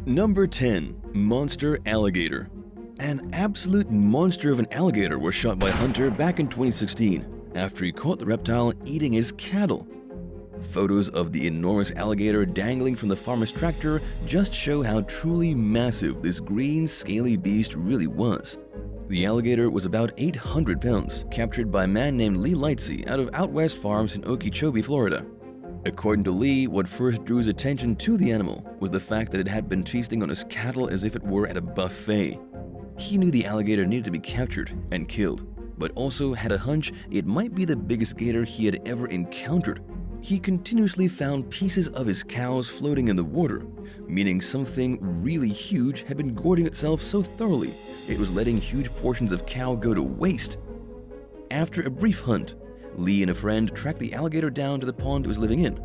Number 10. Monster Alligator. An absolute monster of an alligator was shot by a hunter back in 2016 after he caught the reptile eating his cattle. Photos of the enormous alligator dangling from the farmer's tractor just show how truly massive this green, scaly beast really was. The alligator was about 800 pounds, captured by a man named Lee Lightsey out of Out West Farms in Okeechobee, Florida. According to Lee, what first drew his attention to the animal was the fact that it had been feasting on his cattle as if it were at a buffet. He knew the alligator needed to be captured and killed, but also had a hunch it might be the biggest gator he had ever encountered. He continuously found pieces of his cows floating in the water, meaning something really huge had been gorging itself so thoroughly it was letting huge portions of cow go to waste. After a brief hunt, Lee and a friend tracked the alligator down to the pond it was living in.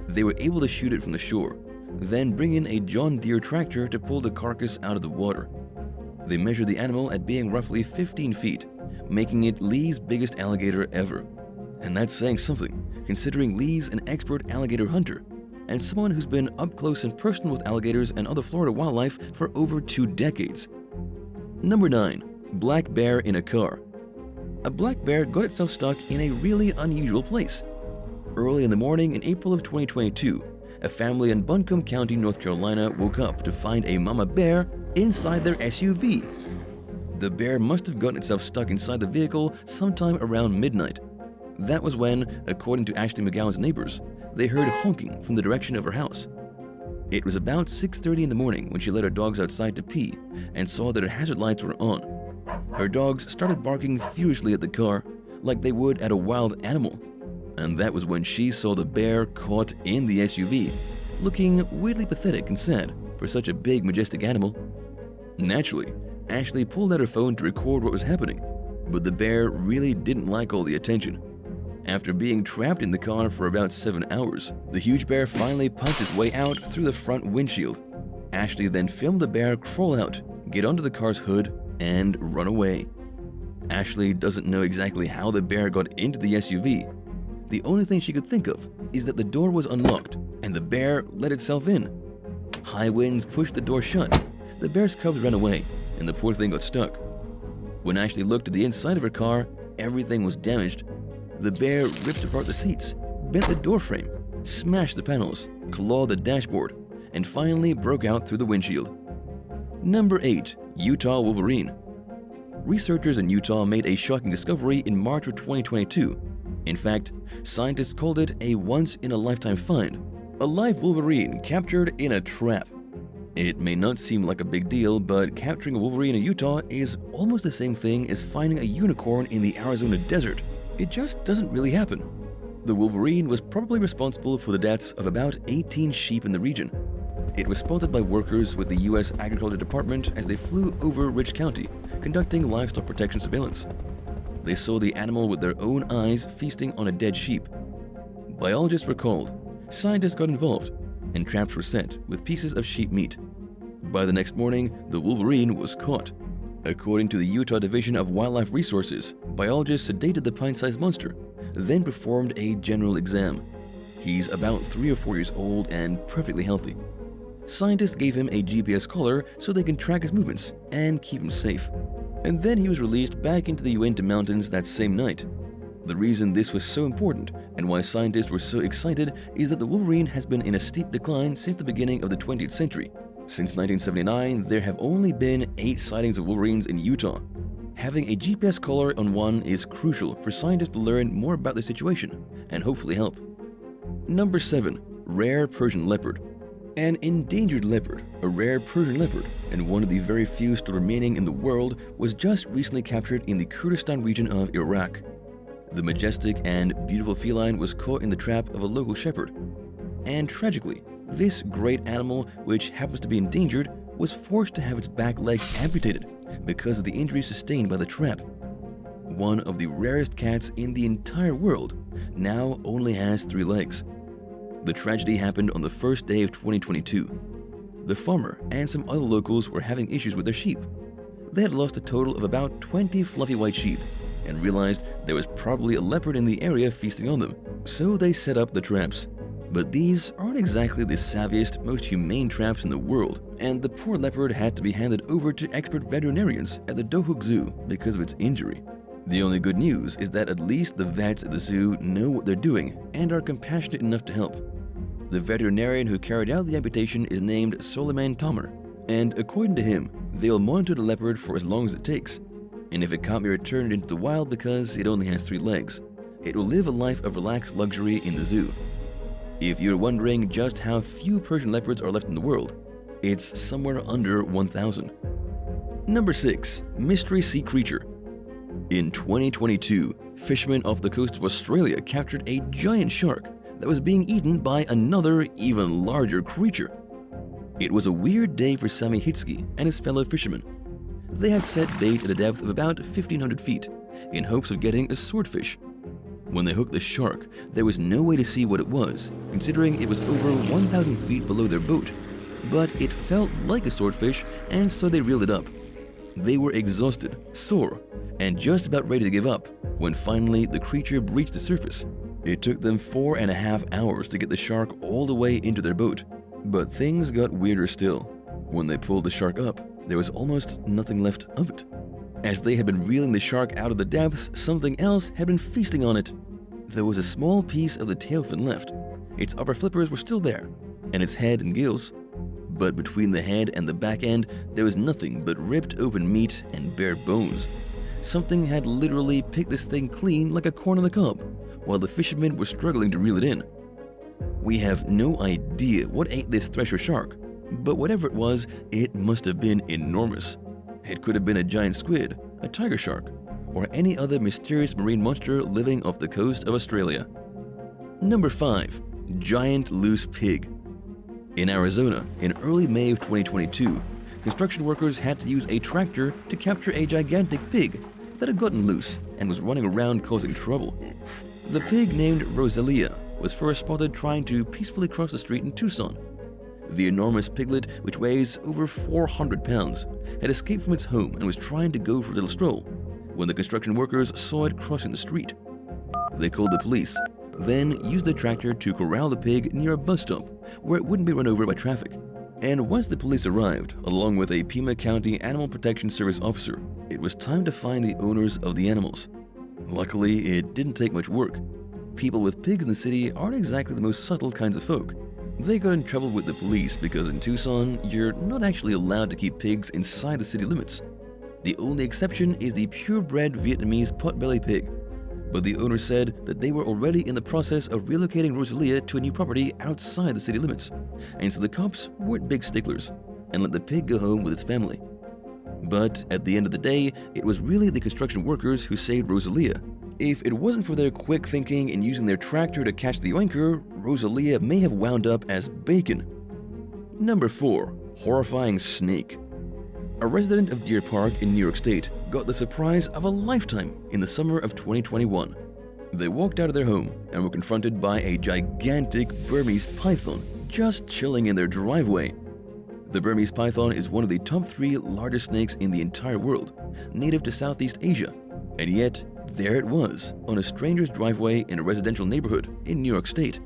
They were able to shoot it from the shore, then bring in a John Deere tractor to pull the carcass out of the water. They measured the animal at being roughly 15 feet, making it Lee's biggest alligator ever. And that's saying something, considering Lee's an expert alligator hunter and someone who's been up close and personal with alligators and other Florida wildlife for over 2 decades. Number 9. Black bear in a car. A black bear got itself stuck in a really unusual place. Early in the morning in April of 2022, a family in Buncombe County, North Carolina woke up to find a mama bear inside their SUV. The bear must have gotten itself stuck inside the vehicle sometime around midnight. That was when, according to Ashley McGowan's neighbors, they heard honking from the direction of her house. It was about 6:30 in the morning when she let her dogs outside to pee and saw that her hazard lights were on. Her dogs started barking furiously at the car like they would at a wild animal. And that was when she saw the bear caught in the SUV, looking weirdly pathetic and sad for such a big, majestic animal. Naturally, Ashley pulled out her phone to record what was happening, but the bear really didn't like all the attention. After being trapped in the car for about 7 hours, the huge bear finally punched its way out through the front windshield. Ashley then filmed the bear crawl out, get onto the car's hood, and run away. Ashley doesn't know exactly how the bear got into the SUV. The only thing she could think of is that the door was unlocked and the bear let itself in. High winds pushed the door shut. The bear's cubs ran away and the poor thing got stuck. When Ashley looked at the inside of her car, everything was damaged. The bear ripped apart the seats, bent the door frame, smashed the panels, clawed the dashboard, and finally broke out through the windshield. Number 8. Utah Wolverine. Researchers in Utah made a shocking discovery in March of 2022. In fact, scientists called it a once-in-a-lifetime find, a live wolverine captured in a trap. It may not seem like a big deal, but capturing a wolverine in Utah is almost the same thing as finding a unicorn in the Arizona desert. It just doesn't really happen. The wolverine was probably responsible for the deaths of about 18 sheep in the region. It was spotted by workers with the U.S. Agriculture Department as they flew over Rich County, conducting livestock protection surveillance. They saw the animal with their own eyes feasting on a dead sheep. Biologists were called, scientists got involved, and traps were set with pieces of sheep meat. By the next morning, the wolverine was caught. According to the Utah Division of Wildlife Resources, biologists sedated the pint-sized monster, then performed a general exam. He's about 3 or 4 years old and perfectly healthy. Scientists gave him a GPS collar so they can track his movements and keep him safe. And then he was released back into the Uinta Mountains that same night. The reason this was so important and why scientists were so excited is that the wolverine has been in a steep decline since the beginning of the 20th century. Since 1979, there have only been 8 sightings of wolverines in Utah. Having a GPS collar on one is crucial for scientists to learn more about the situation and hopefully help. Number 7. Rare Persian leopard. An endangered leopard, a rare Persian leopard, and one of the very few still remaining in the world, was just recently captured in the Kurdistan region of Iraq. The majestic and beautiful feline was caught in the trap of a local shepherd. And tragically, this great animal, which happens to be endangered, was forced to have its back legs amputated because of the injuries sustained by the trap. One of the rarest cats in the entire world now only has 3 legs. The tragedy happened on the first day of 2022. The farmer and some other locals were having issues with their sheep. They had lost a total of about 20 fluffy white sheep and realized there was probably a leopard in the area feasting on them, so they set up the traps. But these aren't exactly the savviest, most humane traps in the world, and the poor leopard had to be handed over to expert veterinarians at the Dohuk Zoo because of its injury. The only good news is that at least the vets at the zoo know what they're doing and are compassionate enough to help. The veterinarian who carried out the amputation is named Suleiman Tamer, and according to him, they'll monitor the leopard for as long as it takes, and if it can't be returned into the wild because it only has 3 legs, it will live a life of relaxed luxury in the zoo. If you're wondering just how few Persian leopards are left in the world, it's somewhere under 1,000. Number 6. Mystery Sea Creature. In 2022, fishermen off the coast of Australia captured a giant shark that was being eaten by another, even larger creature. It was a weird day for Sami Hitski and his fellow fishermen. They had set bait at a depth of about 1,500 feet in hopes of getting a swordfish. When they hooked the shark, there was no way to see what it was, considering it was over 1,000 feet below their boat. But it felt like a swordfish, and so they reeled it up. They were exhausted, sore, and just about ready to give up when finally the creature breached the surface. It took them 4.5 hours to get the shark all the way into their boat. But things got weirder still. When they pulled the shark up, there was almost nothing left of it. As they had been reeling the shark out of the depths, something else had been feasting on it. There was a small piece of the tail fin left. Its upper flippers were still there, and its head and gills. But between the head and the back end, there was nothing but ripped open meat and bare bones. Something had literally picked this thing clean like a corn on the cob, while the fishermen were struggling to reel it in. We have no idea what ate this thresher shark, but whatever it was, it must have been enormous. It could have been a giant squid, a tiger shark, or any other mysterious marine monster living off the coast of Australia. Number 5. Giant loose pig. In Arizona, in early May of 2022, construction workers had to use a tractor to capture a gigantic pig that had gotten loose and was running around causing trouble. The pig, named Rosalia, was first spotted trying to peacefully cross the street in Tucson. The enormous piglet, which weighs over 400 pounds, had escaped from its home and was trying to go for a little stroll when the construction workers saw it crossing the street. They called the police, then used the tractor to corral the pig near a bus stop where it wouldn't be run over by traffic. And once the police arrived, along with a Pima County Animal Protection Service officer, it was time to find the owners of the animals. Luckily, it didn't take much work. People with pigs in the city aren't exactly the most subtle kinds of folk. They got in trouble with the police because in Tucson, you're not actually allowed to keep pigs inside the city limits. The only exception is the purebred Vietnamese potbelly pig. But the owner said that they were already in the process of relocating Rosalia to a new property outside the city limits, and so the cops weren't big sticklers and let the pig go home with its family. But at the end of the day, it was really the construction workers who saved Rosalia. If it wasn't for their quick thinking and using their tractor to catch the oinker, Rosalia may have wound up as bacon. Number 4. Horrifying snake. A resident of Deer Park in New York State got the surprise of a lifetime in the summer of 2021. They walked out of their home and were confronted by a gigantic Burmese python just chilling in their driveway. The Burmese python is one of the top 3 largest snakes in the entire world, native to Southeast Asia, and yet there it was on a stranger's driveway in a residential neighborhood in New York State.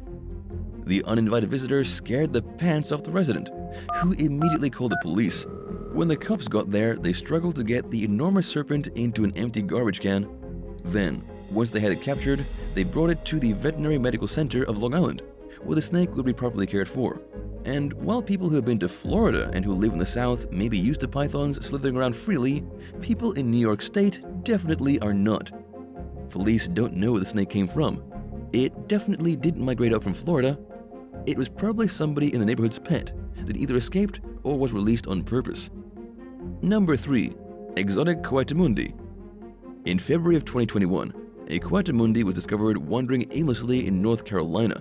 The uninvited visitor scared the pants off the resident, who immediately called the police. When the cops got there, they struggled to get the enormous serpent into an empty garbage can. Then, once they had it captured, they brought it to the Veterinary Medical Center of Long Island, where the snake would be properly cared for. And while people who have been to Florida and who live in the South may be used to pythons slithering around freely, people in New York State definitely are not. Police don't know where the snake came from. It definitely didn't migrate up from Florida. It was probably somebody in the neighborhood's pet that either escaped or was released on purpose. Number 3. Exotic Coatimundi. In February of 2021, a Coatimundi was discovered wandering aimlessly in North Carolina.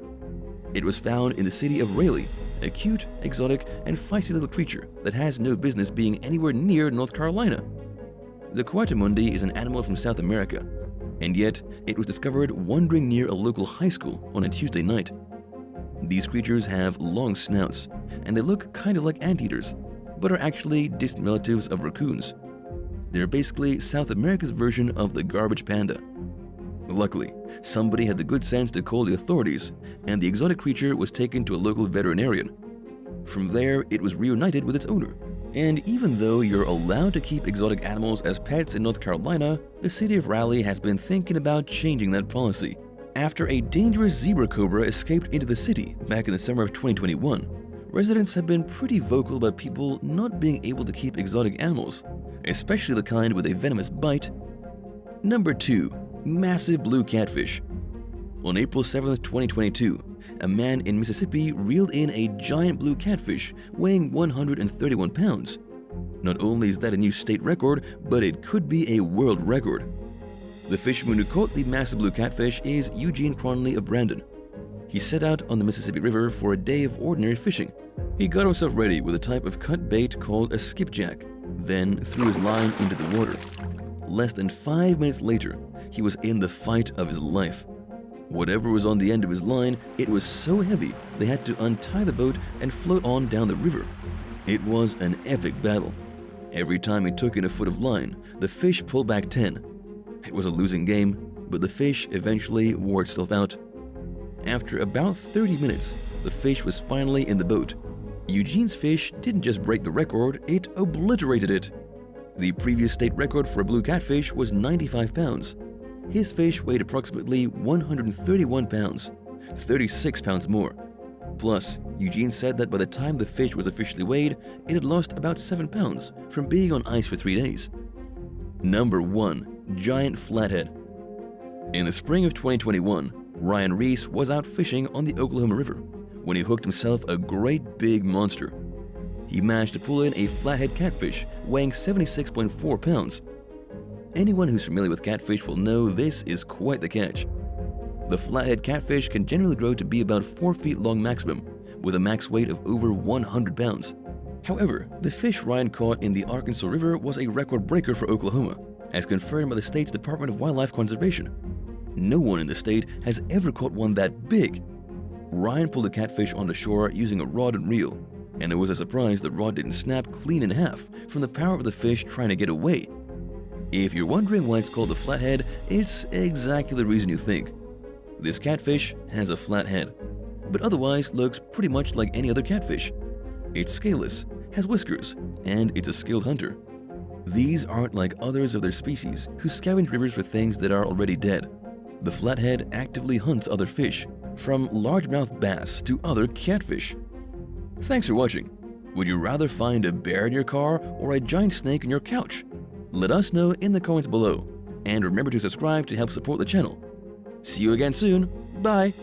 It was found in the city of Raleigh, a cute, exotic, and feisty little creature that has no business being anywhere near North Carolina. The Coatimundi is an animal from South America, and yet it was discovered wandering near a local high school on a Tuesday night. These creatures have long snouts, and they look kind of like anteaters, but are actually distant relatives of raccoons. They're basically South America's version of the garbage panda. Luckily, somebody had the good sense to call the authorities, and the exotic creature was taken to a local veterinarian. From there, it was reunited with its owner. And even though you're allowed to keep exotic animals as pets in North Carolina, the city of Raleigh has been thinking about changing that policy. After a dangerous zebra cobra escaped into the city back in the summer of 2021, residents have been pretty vocal about people not being able to keep exotic animals, especially the kind with a venomous bite. Number 2. Massive blue catfish. On April 7, 2022, a man in Mississippi reeled in a giant blue catfish weighing 131 pounds. Not only is that a new state record, but it could be a world record. The fisherman who caught the massive blue catfish is Eugene Cronley of Brandon. He set out on the Mississippi River for a day of ordinary fishing. He got himself ready with a type of cut bait called a skipjack, then threw his line into the water. Less than 5 minutes later, he was in the fight of his life. Whatever was on the end of his line, it was so heavy they had to untie the boat and float on down the river. It was an epic battle. Every time he took in a foot of line, the fish pulled back 10. It was a losing game, but the fish eventually wore itself out. After about 30 minutes, the fish was finally in the boat. Eugene's fish didn't just break the record, it obliterated it. The previous state record for a blue catfish was 95 pounds. His fish weighed approximately 131 pounds, 36 pounds more. Plus, Eugene said that by the time the fish was officially weighed, it had lost about 7 pounds from being on ice for 3 days. Number 1. Giant flathead. In the spring of 2021, Ryan Reese was out fishing on the Oklahoma River when he hooked himself a great big monster. He managed to pull in a flathead catfish weighing 76.4 pounds. Anyone who's familiar with catfish will know this is quite the catch. The flathead catfish can generally grow to be about 4 feet long maximum, with a max weight of over 100 pounds. However, the fish Ryan caught in the Arkansas River was a record breaker for Oklahoma, as confirmed by the state's Department of Wildlife Conservation. No one in the state has ever caught one that big. Ryan pulled the catfish onto shore using a rod and reel, and it was a surprise the rod didn't snap clean in half from the power of the fish trying to get away. If you're wondering why it's called the flathead, it's exactly the reason you think. This catfish has a flat head, but otherwise looks pretty much like any other catfish. It's scaleless, has whiskers, and it's a skilled hunter. These aren't like others of their species who scavenge rivers for things that are already dead. The flathead actively hunts other fish, from largemouth bass to other catfish. Thanks for watching. Would you rather find a bear in your car or a giant snake in your couch? Let us know in the comments below, and remember to subscribe to help support the channel. See you again soon. Bye!